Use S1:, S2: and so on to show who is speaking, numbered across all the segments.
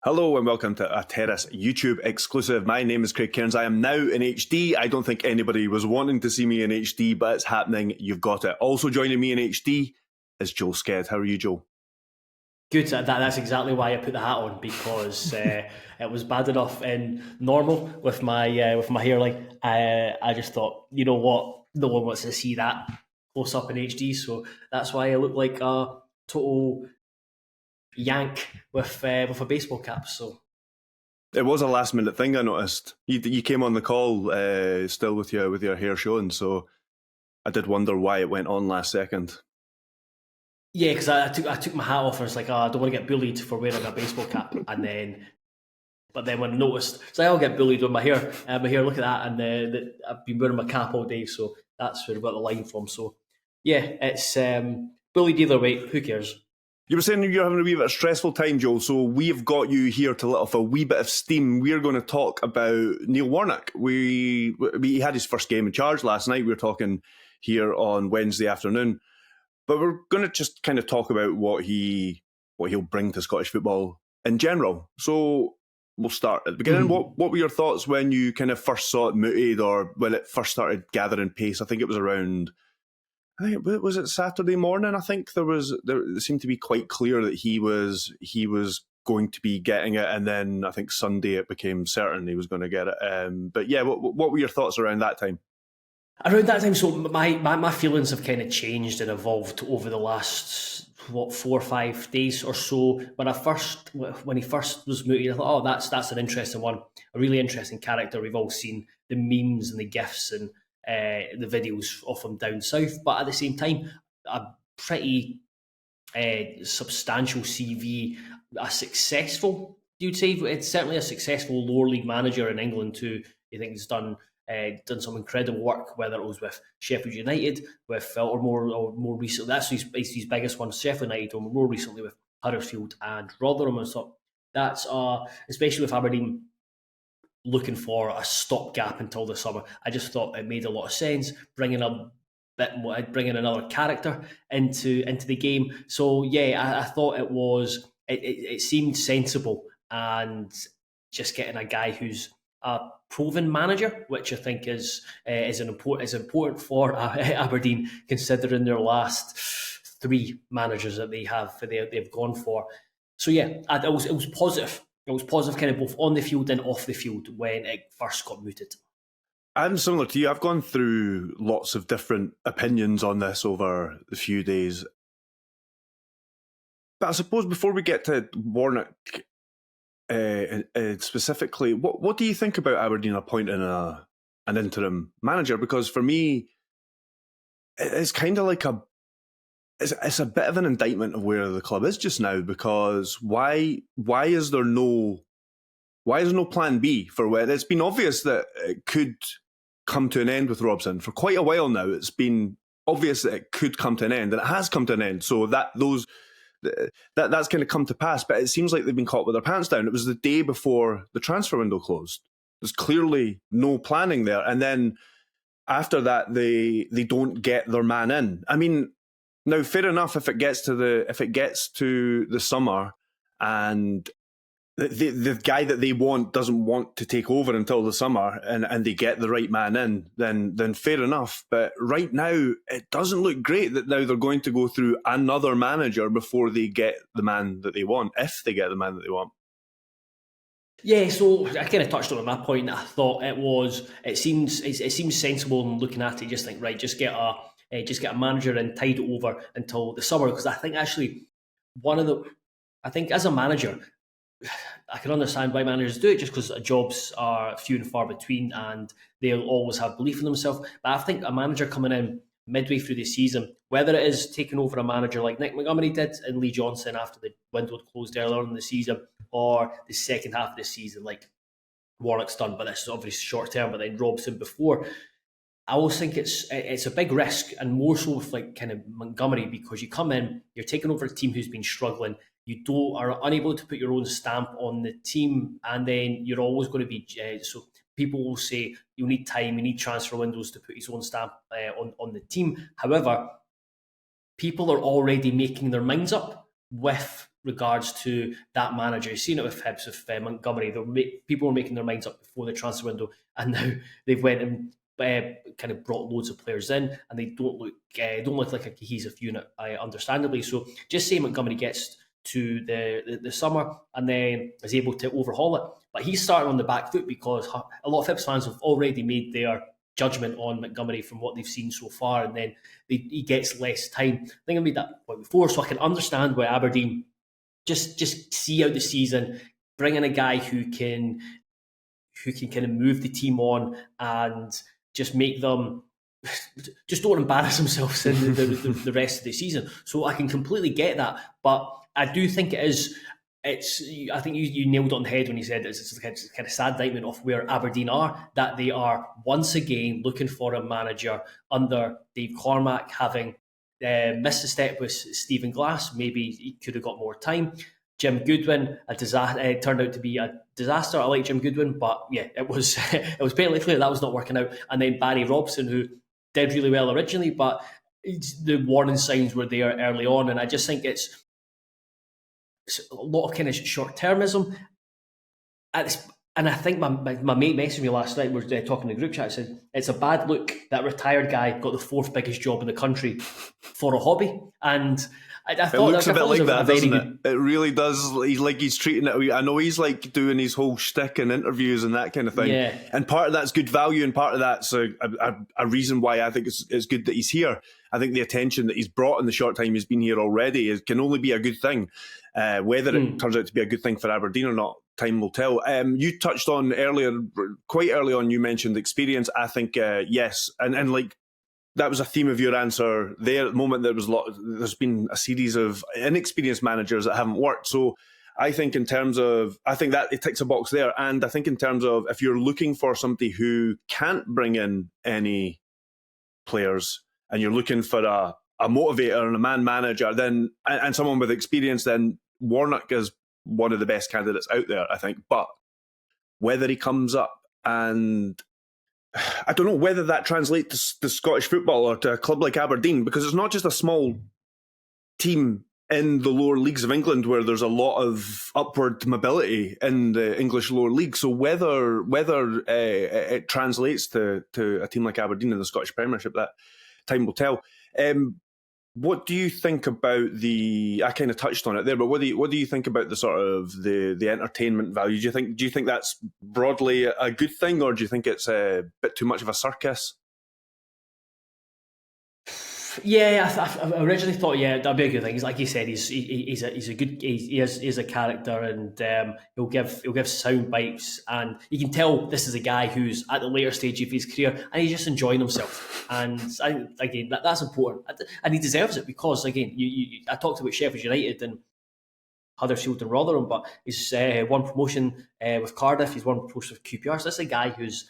S1: Hello and welcome to a Terrace YouTube exclusive. My name is Craig Cairns. I am now in HD. I don't think anybody was wanting to see me in HD, but it's happening. You've got it. Also joining me in HD is Joel Sked. How are you, Joel?
S2: Good. That's exactly why I put the hat on, because it was bad enough in normal with my hairline. I just thought, you know what, no one wants to see that close up in HD, so that's why I look like a total yank with a baseball cap. So
S1: It was a last minute thing, I noticed. You came on the call still with your hair showing, so I did wonder why it went on last second.
S2: yeah, because I took my hat off and I was like, I don't want to get bullied for wearing a baseball cap, but then when I noticed, so I'll get bullied with my hair. Look at that, and I've been wearing my cap all day, so that's where I got the line from. So yeah, it's bullied either way. Who cares?
S1: You were saying you're having a wee bit of stressful time, Joel, so we've got you here to let off a wee bit of steam. We're going to talk about Neil Warnock. He had his first game in charge last night. We were talking here on Wednesday afternoon. But we're going to just kind of talk about what he'll bring to Scottish football in general. So we'll start at the beginning. What were your thoughts when you kind of first saw it mooted, or when it first started gathering pace? I think it was around, was it Saturday morning? I think it seemed to be quite clear that he was going to be getting it, and then I think Sunday it became certain he was going to get it. But yeah, what were your thoughts around that time?
S2: Around that time, so my feelings have kind of changed and evolved over the last 4 or 5 days or so. When he first was mooted, I thought, oh, that's an interesting one, a really interesting character. We've all seen the memes and the gifs and the videos of him down south, but at the same time, a pretty substantial CV, a successful. You'd say it's certainly a successful lower league manager in England too. I think he's done some incredible work, whether it was with Sheffield United, or more recently. That's his biggest one, Sheffield United, or more recently with Huddersfield and Rotherham. And so that's especially with Aberdeen looking for a stopgap until the summer. I just thought it made a lot of sense bringing another character into the game. So yeah, I thought it seemed sensible, and just getting a guy who's a proven manager, which I think is important for Aberdeen, considering their last 3 managers that they've gone for. So yeah, it was positive. It was positive, kind of both on the field and off the field when it first got mooted.
S1: I'm similar to you. I've gone through lots of different opinions on this over the few days. But I suppose before we get to Warnock specifically, what do you think about Aberdeen appointing an interim manager? Because for me, it's kind of like it's a bit of an indictment of where the club is just now. Because why is there no plan B for when it's been obvious that it could come to an end with Robson for quite a while now? It's been obvious that it could come to an end, and it has come to an end. So that's kind of come to pass, but it seems like they've been caught with their pants down. It was the day before the transfer window closed. There's clearly no planning there, and then after that, they don't get their man in. I mean, now fair enough if it gets to the summer and the guy that they want doesn't want to take over until the summer, and they get the right man in, then fair enough. But right now, it doesn't look great that now they're going to go through another manager before they get the man that they want, if they get the man that they want.
S2: Yeah, so I kind of touched on my point. I thought it seems sensible, and looking at it, just think, right, just get a manager and tide it over until the summer. Because I think actually I think as a manager, I can understand why managers do it, just because jobs are few and far between and they'll always have belief in themselves. But I think a manager coming in midway through the season, whether it is taking over a manager like Nick Montgomery did and Lee Johnson after the window had closed earlier in the season, or the second half of the season like Warnock's done, but this is obviously short term, but then Robson before, I always think it's a big risk, and more so with like kind of Montgomery, because you come in, you're taking over a team who's been struggling, are unable to put your own stamp on the team, and then you're always going to be so people will say you need time, you need transfer windows to put his own stamp on the team. However, people are already making their minds up with regards to that manager. You've seen it with Hibs, with Montgomery. People were making their minds up before the transfer window, and now they've went and kind of brought loads of players in, and they don't look like a cohesive unit, understandably. So just say Montgomery gets to the summer and then is able to overhaul it. But he's starting on the back foot because a lot of Hibs fans have already made their judgment on Montgomery from what they've seen so far, and then he gets less time. I think I made that point before, so I can understand why Aberdeen just see out the season, bring in a guy who can kind of move the team on and just make them just don't embarrass themselves in the rest of the season. So I can completely get that, but I do think I think you nailed it on the head when you said it's a kind of sad indictment of where Aberdeen are, that they are once again looking for a manager under Dave Cormack, having missed a step with Stephen Glass. Maybe he could have got more time. Jim Goodwin, turned out to be a disaster. I like Jim Goodwin, but yeah, it was painfully clear that was not working out. And then Barry Robson, who did really well originally, but the warning signs were there early on, and I just think it's a lot of kind of short-termism. And I think my mate messaged me last night, we were talking in the group chat, said it's a bad look that retired guy got the fourth biggest job in the country for a hobby. And I thought
S1: it looks a bit like that, doesn't it?
S2: Good...
S1: It really does. He's treating it. I know he's like doing his whole shtick and interviews and that kind of thing.
S2: Yeah.
S1: And part of that's good value, and part of that's a reason why I think it's good that he's here. I think the attention that he's brought in the short time he's been here already can only be a good thing. Whether it turns out to be a good thing for Aberdeen or not, time will tell. You touched on quite early on, you mentioned experience. I think, yes. And like, that was a theme of your answer there. At the moment, there's been a series of inexperienced managers that haven't worked. So I think that it ticks a box there. And I think in terms of if you're looking for somebody who can't bring in any players and you're looking for a motivator and a man manager, then and someone with experience, then Warnock is one of the best candidates out there, I think. But whether he comes up, and I don't know whether that translates to Scottish football or to a club like Aberdeen, because it's not just a small team in the lower leagues of England where there's a lot of upward mobility in the English lower league. So whether it translates to a team like Aberdeen in the Scottish Premiership, that time will tell. What do you think about I kind of touched on it there, but what do you think about the sort of the entertainment value? Do you think that's broadly a good thing, or do you think it's a bit too much of a circus?
S2: Yeah, I originally thought, that'd be a good thing. Like you said, he's a character, and he'll give sound bites, and you can tell this is a guy who's at the later stage of his career and he's just enjoying himself. And that's important, and he deserves it, because again, I talked about Sheffield United and Huddersfield and Rotherham, but he's won promotion with Cardiff. He's won promotion with QPR. So that's a guy who's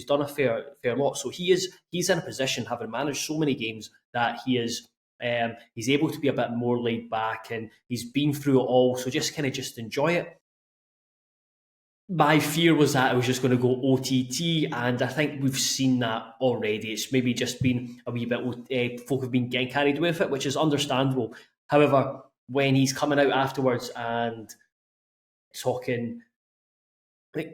S2: done a fair lot. So he's in a position, having managed so many games, that he's able to be a bit more laid back, and he's been through it all. So just enjoy it. My fear was that it was just going to go OTT, and I think we've seen that already. It's maybe just been a wee bit, folk have been getting carried away with it, which is understandable. However, when he's coming out afterwards and talking,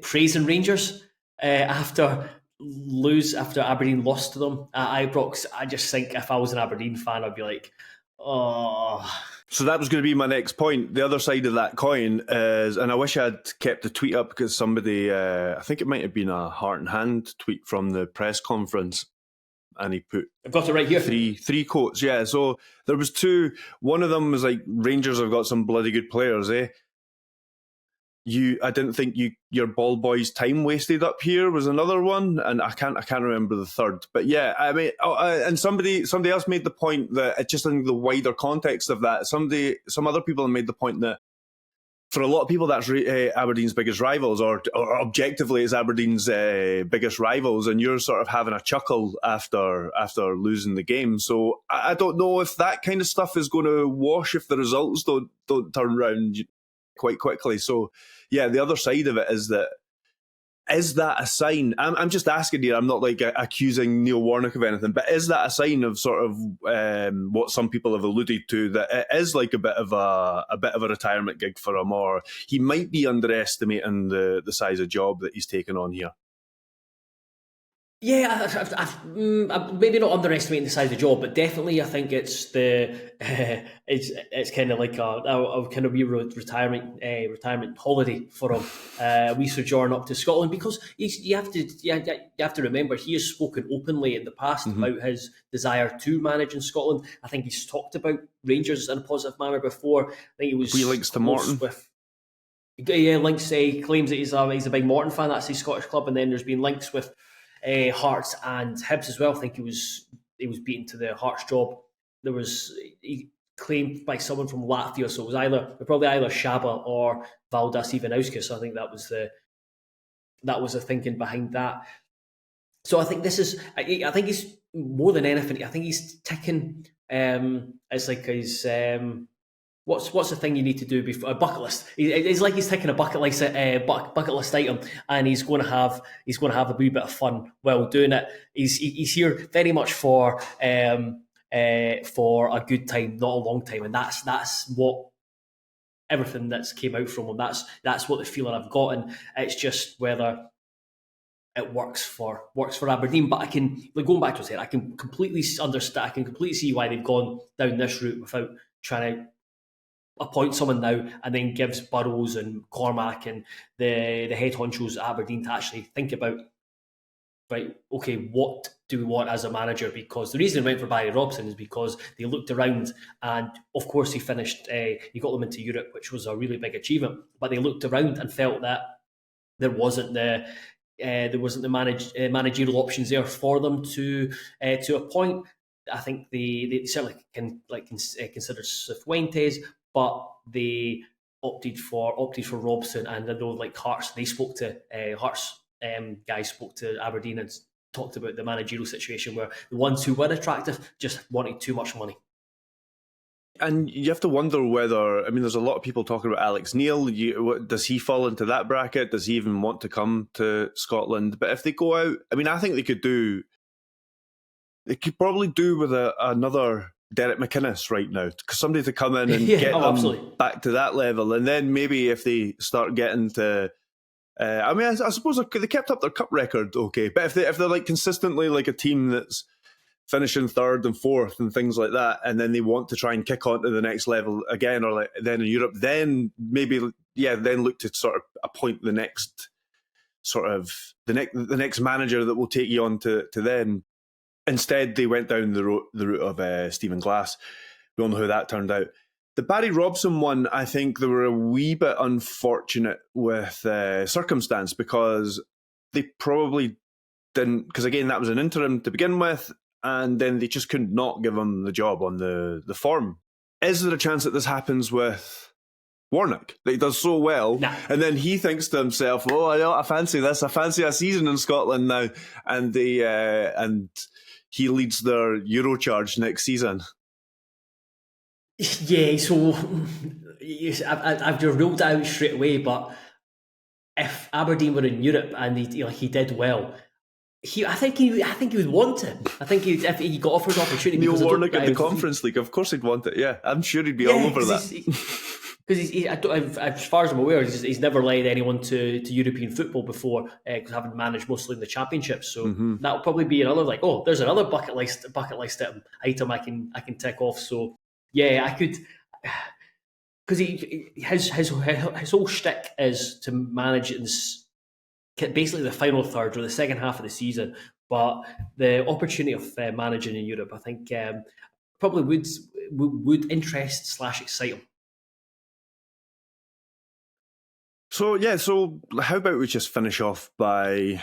S2: praising Rangers after Aberdeen lost to them at Ibrox, I just think if I was an Aberdeen fan, I'd be like, oh.
S1: So that was going to be my next point. The other side of that coin is, and I wish I'd kept the tweet up, because somebody, I think it might have been a Heart and Hand tweet from the press conference, and he put,
S2: I've got it right here,
S1: three quotes. Yeah, so there was two. One of them was like, Rangers have got some bloody good players, eh? I didn't think your ball boys' time wasted up here was another one, and I can't remember the third. But yeah, I mean, and somebody else made the point that it's just in the wider context of that. Some other people have made the point that for a lot of people, that's Aberdeen's biggest rivals, or objectively, it's Aberdeen's biggest rivals, and you're sort of having a chuckle after losing the game. So I don't know if that kind of stuff is going to wash if the results don't turn around quite quickly. So yeah, the other side of it is that is that a sign? I'm just asking here. I'm not like accusing Neil Warnock of anything, but is that a sign of sort of what some people have alluded to, that it is like a bit of a retirement gig for him, or he might be underestimating the size of job that he's taken on here?
S2: Yeah, I'm maybe not underestimating the size of the job, but definitely I think it's it's kind of like a kind of wee retirement holiday for him. We sojourn up to Scotland because you have to remember he has spoken openly in the past about his desire to manage in Scotland. I think he's talked about Rangers in a positive manner before. I think he was
S1: links to Morton.
S2: Links claims that he's a big Morton fan. That's his Scottish club, and then there's been links with Hearts and Hibs as well. I think he was beaten to the Hearts job. He claimed by someone from Latvia, so it was probably either Shaba or Valdas Ivanauskas. So I think that was the thinking behind that. So I think I think he's more than anything. I think he's ticking. It's like his. What's the thing you need to do before a bucket list? It's like he's taking a bucket list item, and he's going to have a wee bit of fun while doing it. He's here very much for a good time, not a long time, and that's what everything that's came out from him. That's what the feeling I've gotten. It's just whether it works for Aberdeen. But I can, like, going back to it, I can completely understand. I can completely see why they've gone down this route without trying to appoint someone now and then gives Burrows and Cormac and the head honchos at Aberdeen to actually think about, right, okay, what do we want as a manager? Because the reason they went for Barry Robson is because they looked around, and of course he got them into Europe, which was a really big achievement, but they looked around and felt that there wasn't the managerial options there for them to appoint. I think they certainly considered Cifuentes, but they opted for Robson, and I know like Hearts, they spoke to Hearts guys spoke to Aberdeen and talked about the managerial situation where the ones who were attractive just wanted too much money.
S1: And you have to wonder whether, I mean, there's a lot of people talking about Alex Neil. Does he fall into that bracket? Does he even want to come to Scotland? But if they go out, I mean, I think they could probably do with another Derek McInnes right now, because somebody to come in and get them absolutely back to that level. And then maybe if they start getting to, I mean, I suppose they kept up their cup record okay, but if they're like consistently like a team that's finishing third and fourth and things like that, and then they want to try and kick on to the next level again, or like then in Europe, then maybe then look to sort of appoint the next sort of the next manager that will take you on to then. Instead, they went down the route of Stephen Glass. We all know how that turned out. The Barry Robson one, I think they were a wee bit unfortunate with circumstance, because they probably didn't, because again, that was an interim to begin with, and then they just could not give him the job on the form. Is there a chance that this happens with Warnock, that he does so well, and then he thinks to himself, "Oh, I fancy this. I fancy a season in Scotland now," and he leads their Euro charge next season?
S2: Yeah, so I've just ruled it out straight away. But if Aberdeen were in Europe and he did well, I think he would want it. I think if he got offered an opportunity,
S1: Neil Warnock in the Conference League, of course he'd want it. Yeah, I'm sure he'd be all over that.
S2: Because as far as I'm aware, he's never led anyone to European football before, having managed mostly in the Championships. So that'll probably be another there's another bucket list item I can tick off. So yeah, I could, because his whole shtick is to manage in basically the final third or the second half of the season. But the opportunity of managing in Europe, I think, probably would interest / excite him.
S1: So how about we just finish off by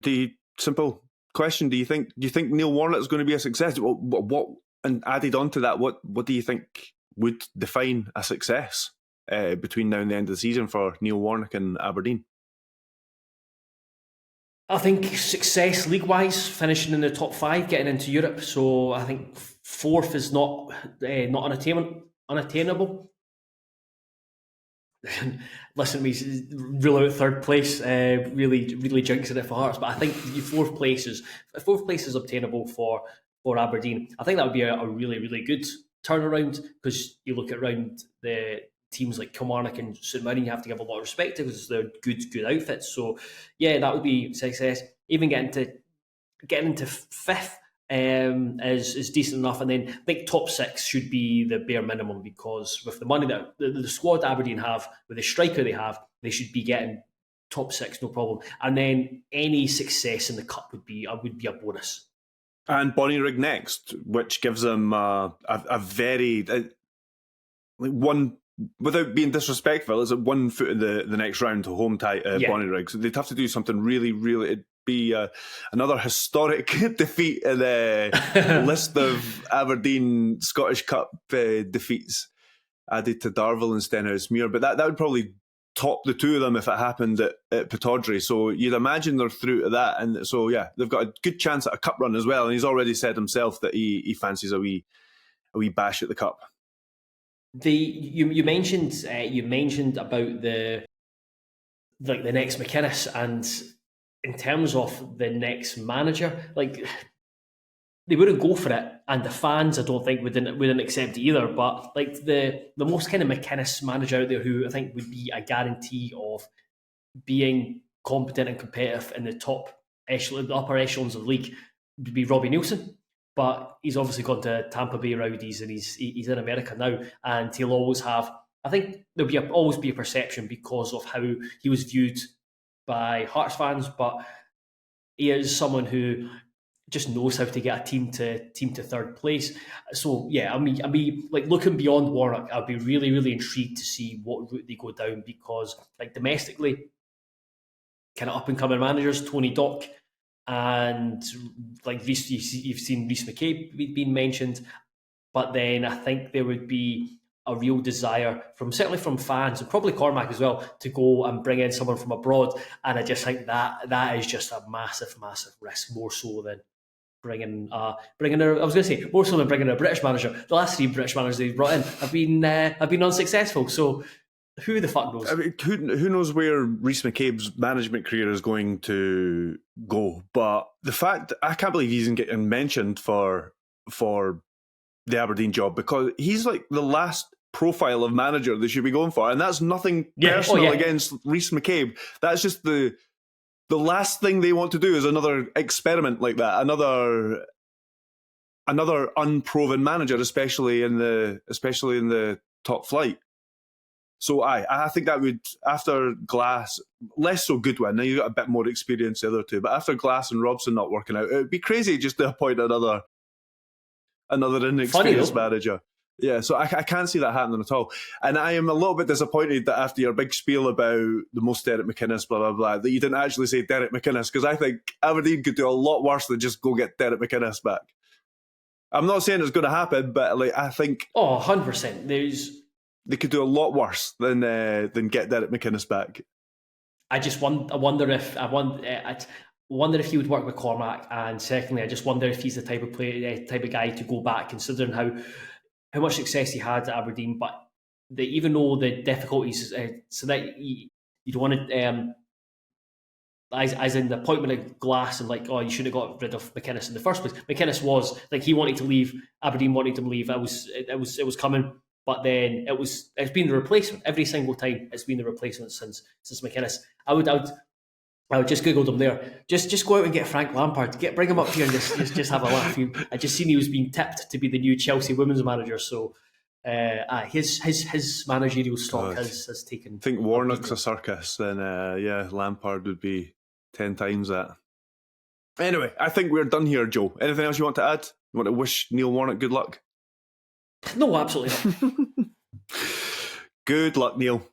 S1: the simple question: Do you think Neil Warnock is going to be a success? What and added on to that, what do you think would define a success between now and the end of the season for Neil Warnock and Aberdeen?
S2: I think success league-wise, finishing in the top 5, getting into Europe. So I think 4th is not unattainable. listen to me rule out third place, really jinxing it for Hearts. But I think fourth place is obtainable for Aberdeen. I think that would be a really good turnaround, because you look around the teams like Kilmarnock and St Mirren, you have to give a lot of respect to, because they're good outfits. So yeah, that would be success. Even getting into fifth is decent enough, and then I think top six should be the bare minimum, because with the money that the squad Aberdeen have, with the striker they have, they should be getting top six, no problem. And then any success in the cup would be a bonus.
S1: And Bonnyrigg next, which gives them a very one, without being disrespectful, is it 1 foot in the next round to home tie Bonnyrigg. So they'd have to do something really. It'd be another historic defeat in the list of Aberdeen Scottish Cup defeats, added to Darvel and Stenhousemuir. But that would probably top the two of them if it happened at Pittodrie. So you'd imagine they're through to that. And so, yeah, they've got a good chance at a cup run as well. And he's already said himself that he fancies a wee bash at the cup.
S2: You mentioned about the next McInnes, and in terms of the next manager, like, they wouldn't go for it, and the fans, I don't think, wouldn't accept it either. But like the most kind of McInnes manager out there, who I think would be a guarantee of being competent and competitive in the the upper echelons of the league, would be Robbie Neilson. But he's obviously gone to Tampa Bay Rowdies, and he's in America now, and he'll always have, I think there'll always be a perception because of how he was viewed by Hearts fans, but he is someone who just knows how to get a team to third place. So yeah, I mean, like, looking beyond Warnock, I'd be really intrigued to see what route they go down, because like domestically, kind of up and coming managers, Tony Dock, and like Reece, you've seen Reece McCabe being mentioned, but then I think there would be a real desire certainly from fans, and probably Cormac as well, to go and bring in someone from abroad. And I just think that is just a massive risk, more so than bringing a British manager. The last 3 British managers they've brought in have been unsuccessful. So who the fuck knows?
S1: I mean, who knows where Reece McCabe's management career is going to go? But the fact, I can't believe he's getting mentioned for the Aberdeen job, because he's like the last profile of manager they should be going for, and that's nothing personal against Reece McCabe. That's just the last thing they want to do is another experiment like that, another unproven manager, especially in the top flight. So I think that would, after Glass, less so Goodwin, now you've got a bit more experience the other two, but after Glass and Robson not working out, it would be crazy just to appoint another inexperienced manager. Yeah, so I can't see that happening at all. And I am a little bit disappointed that after your big spiel about the most Derek McInnes, blah, blah, blah, that you didn't actually say Derek McInnes, because I think Aberdeen could do a lot worse than just go get Derek McInnes back. I'm not saying it's going to happen, but like, I think...
S2: 100%.
S1: They could do a lot worse than get Derek McInnes back.
S2: I wonder if he would work with Cormac, and secondly, I just wonder if he's the type of guy to go back, considering how much success he had at Aberdeen. But even though the difficulties, so that you don't want to, as in the appointment of Glass, and like, you should have got rid of McInnes in the first place. McInnes was like, he wanted to leave, Aberdeen wanted him to leave. It was coming. But then it's been the replacement every single time. It's been the replacement since McInnes. I would just Google them there. Just go out and get Frank Lampard. Bring him up here and just have a laugh. I just seen he was being tipped to be the new Chelsea women's manager. So his managerial stock has taken.
S1: I think Warnock's a circus, then Lampard would be 10 times that. Anyway, I think we're done here, Joe. Anything else you want to add? You want to wish Neil Warnock good luck?
S2: No, absolutely not.
S1: Good luck, Neil.